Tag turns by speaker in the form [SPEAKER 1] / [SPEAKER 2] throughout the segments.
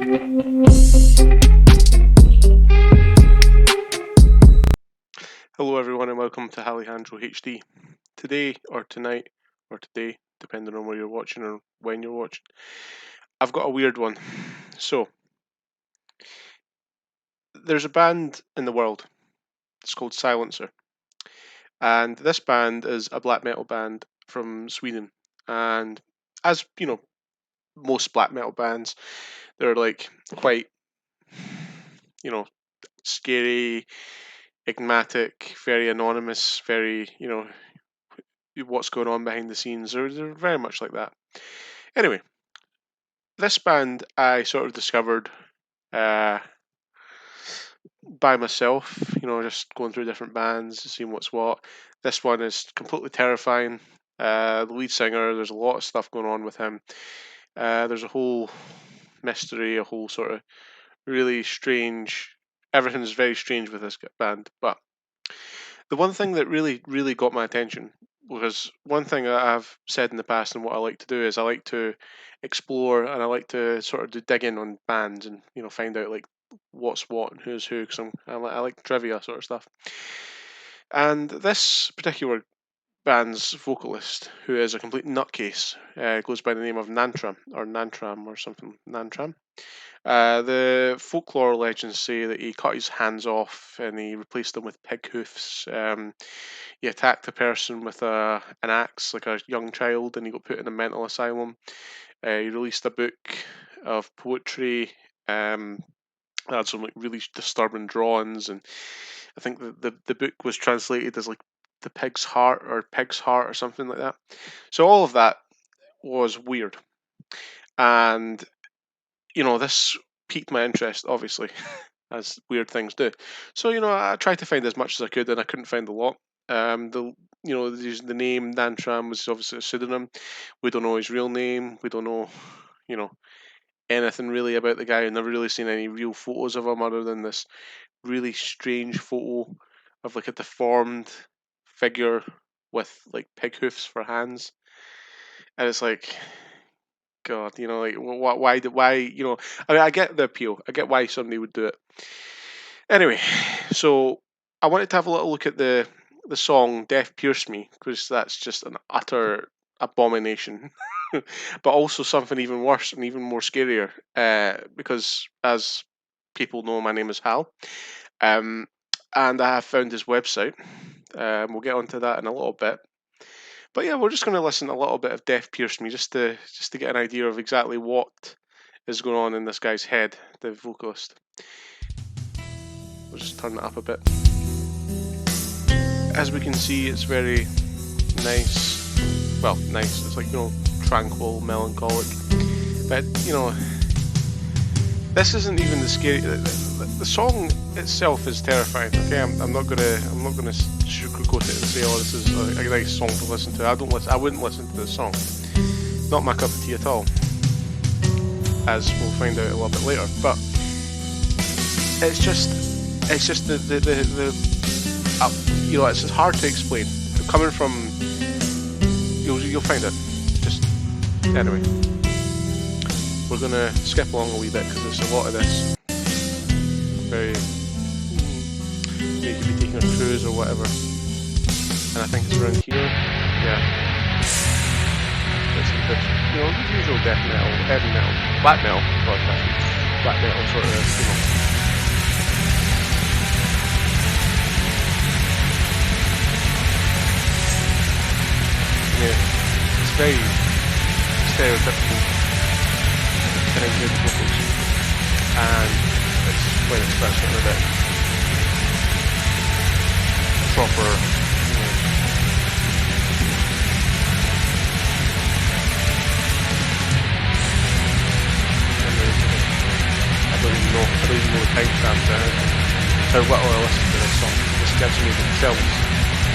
[SPEAKER 1] Hello everyone and welcome to Alejandro HD. Today or tonight or today, depending on where you're watching or when you're watching, I've got a weird one. So, there's a band in the world. It's called Silencer. And this band is a black metal band from Sweden. And as, most black metal bands, they're like quite, scary, enigmatic, very anonymous, very, what's going on behind the scenes. They're very much like that. Anyway, this band I sort of discovered uh, by myself, just going through different bands, seeing what's what. This one is completely terrifying. The lead singer, there's a lot of stuff going on with him. There's a whole mystery, a whole sort of really strange. Everything's very strange with this band. But the one thing that really, really got my attention was one thing that I've said in the past, and what I like to do is I like to explore and I like to sort of dig in on bands and find out like what's what and who's who because I like trivia sort of stuff. And this particular band's vocalist, who is a complete nutcase, goes by the name of Nattram or something. Nattramn. The folklore legends say that he cut his hands off and he replaced them with pig hoofs. He attacked a person with an axe, like a young child, and he got put in a mental asylum. He released a book of poetry. It had some like really disturbing drawings, and I think the book was translated as like the pig's heart or something like that. So all of that was weird, and this piqued my interest, obviously, as weird things do. So I tried to find as much as I could, and I couldn't find a lot. The name Nattramn was obviously a pseudonym. We don't know his real name. We don't know, you know, anything really about the guy. I've never really seen any real photos of him other than this really strange photo of like a deformed figure with like pig hoofs for hands, and it's like, God, like why, I mean, I get the appeal. I get why somebody would do it. Anyway, so I wanted to have a little look at the song "Death Pierce Me" because that's just an utter abomination, but also something even worse and even more scarier. Because as people know, my name is Hal, um, and I have found his website. We'll get onto that in a little bit. But yeah, we're just going to listen to a little bit of "Death Pierce Me" just to get an idea of exactly what is going on in this guy's head, the vocalist. We'll just turn it up a bit. As we can see, it's very nice. Well, nice. It's like, tranquil, melancholic. But, this isn't even the scary. The song itself is terrifying. Okay, I'm not gonna sugarcoat it and say, oh, this is a nice song to listen to. I wouldn't listen to this song. Not my cup of tea at all. As we'll find out a little bit later. But it's just it's hard to explain. Coming from, you'll find it. Just anyway, we're gonna skip along a wee bit because there's a lot of this. Very, you could be taking a cruise or whatever, and I think it's around here. Yeah, it's the usual death metal, heavy metal, black metal, black metal sort of, Yeah, it's very stereotypical kind of good vocals, and it's when it starts getting a bit proper, I don't even know the timestamp there. How little I listen to this song. This gives me the chills.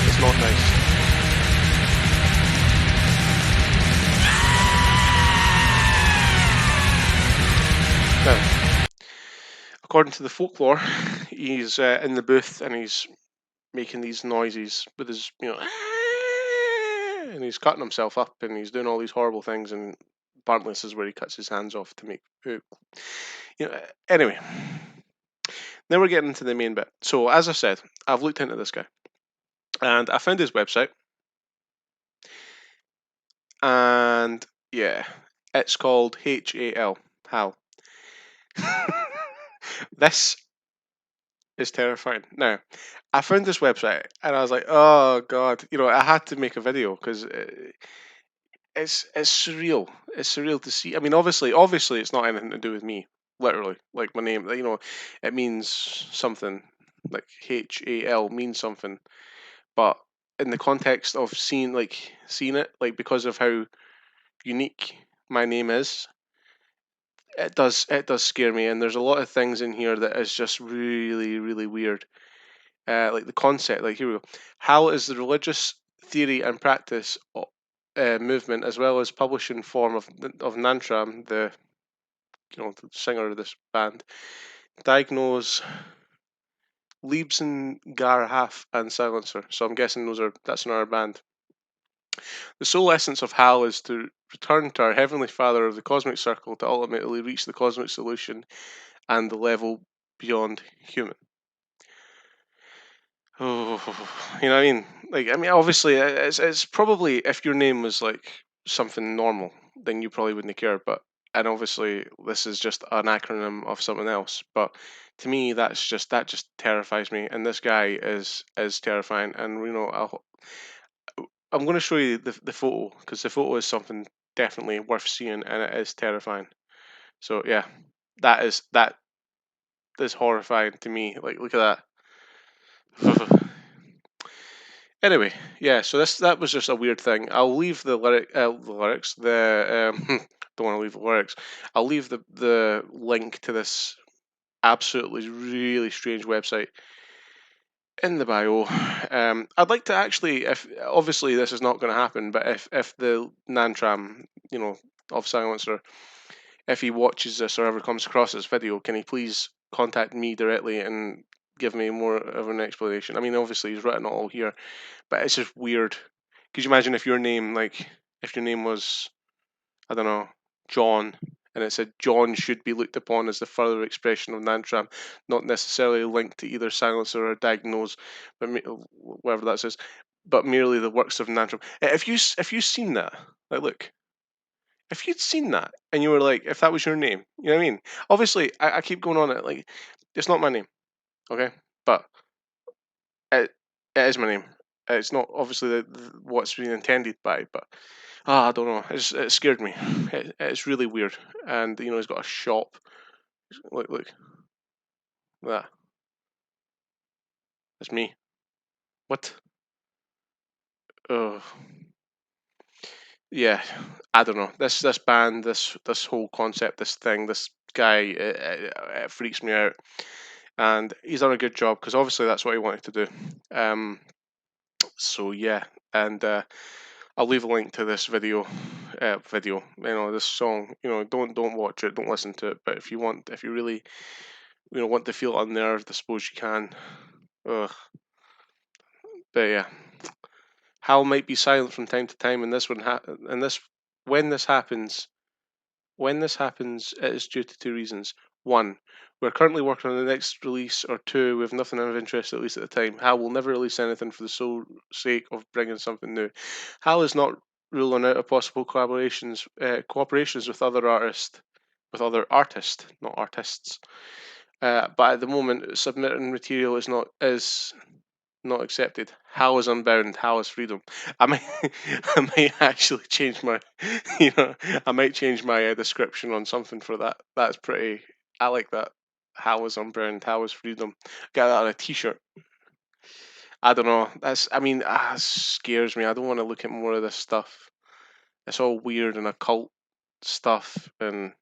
[SPEAKER 1] It's not nice. Now, according to the folklore, he's in the booth and he's making these noises with his, and he's cutting himself up and he's doing all these horrible things and apparently this is where he cuts his hands off to make, anyway. Now we're getting into the main bit. So as I said, I've looked into this guy, and I found his website, and yeah, it's called H.A.L. HAL. This is terrifying. Now, I found this website, and I was like, oh god, I had to make a video because it's surreal. It's surreal to see. I mean, obviously, it's not anything to do with me. Literally, like my name, it means something. Like HAL means something, but in the context of seeing it, like because of how unique my name is, it does scare me. And there's a lot of things in here that is just really really weird. Like the concept, like here we go. How is the religious theory and practice movement, as well as publishing form of Nattramn, the singer of this band, diagnose Liebsen, Garhaf, and Silencer. So I'm guessing that's another band. The sole essence of H.A.L is to return to our Heavenly Father of the cosmic circle to ultimately reach the cosmic solution and the level beyond human. Oh, you know what I mean? Like, I mean, obviously, it's probably if your name was like something normal, then you probably wouldn't care. And obviously, this is just an acronym of something else. But to me, that just terrifies me. And this guy is terrifying. And I'm going to show you the photo because the photo is something definitely worth seeing, and it is terrifying. So yeah, that is horrifying to me. Like, look at that. Anyway, yeah. So that was just a weird thing. I'll leave the lyrics. Don't want to leave the lyrics. I'll leave the link to this absolutely really strange website in the bio. I'd like to actually, if obviously this is not going to happen, but if the Nattramn, of Silencer, if he watches this or ever comes across this video, can he please contact me directly and give me more of an explanation? I mean, obviously he's written it all here, but it's just weird. Could you imagine if your name was, I don't know, John, and it said John should be looked upon as the further expression of Nattramn, not necessarily linked to either Silencer or Diagnose, but whatever that says, but merely the works of Nattramn. If you seen that, like look, if you'd seen that and you were like, if that was your name, you know what I mean? Obviously, I keep going on it like it's not my name, okay, but it is my name. It's not obviously what's been intended by, but I don't know. It scared me. It's really weird, and he's got a shop. Look, that. That's me. What? Oh, yeah. I don't know. This band, this whole concept, this thing, this guy, it freaks me out. And he's done a good job because obviously that's what he wanted to do. So yeah, and I'll leave a link to this video. This song. Don't watch it, don't listen to it. But if you really, want to feel unnerved, I suppose you can. Ugh. But yeah, Hal might be silent from time to time, and when this happens, it is due to two reasons. One, we're currently working on the next release, or two, we have nothing of interest, at least at the time. Hal will never release anything for the sole sake of bringing something new. Hal is not ruling out a possible cooperations with other artists, not artists. But at the moment, submitting material is not accepted. How is unbound? How is freedom? I might, I might actually change my, I might change my description on something for that. That's pretty. I like that. How is unbound? How is freedom? Get that on a T-shirt. I don't know. It scares me. I don't want to look at more of this stuff. It's all weird and occult stuff, and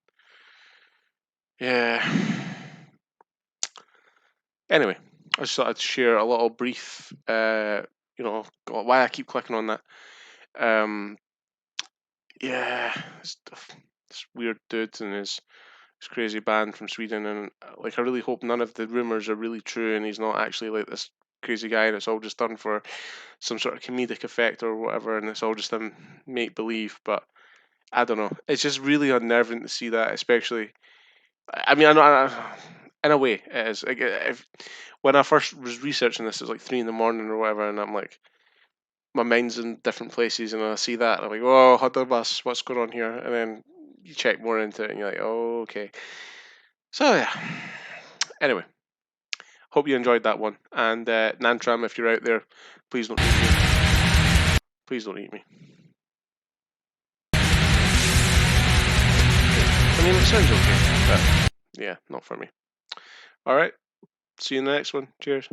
[SPEAKER 1] yeah. Anyway, I just thought I'd share a little brief. Why I keep clicking on that. Um, yeah, this weird dude and his crazy band from Sweden, and like I really hope none of the rumors are really true, and he's not actually like this crazy guy, and it's all just done for some sort of comedic effect or whatever, and it's all just him make believe. But I don't know. It's just really unnerving to see that, especially. I mean, I know, in a way, it is. Like, when I first was researching this, it was like 3 in the morning or whatever, and I'm like, my mind's in different places, and I see that, and I'm like, oh, Hudderbus, what's going on here? And then you check more into it, and you're like, oh, okay. So yeah. Anyway, hope you enjoyed that one. And Nattramn, if you're out there, please don't eat me. Please don't eat me. I mean, it sounds okay, but yeah, not for me. All right. See you in the next one. Cheers.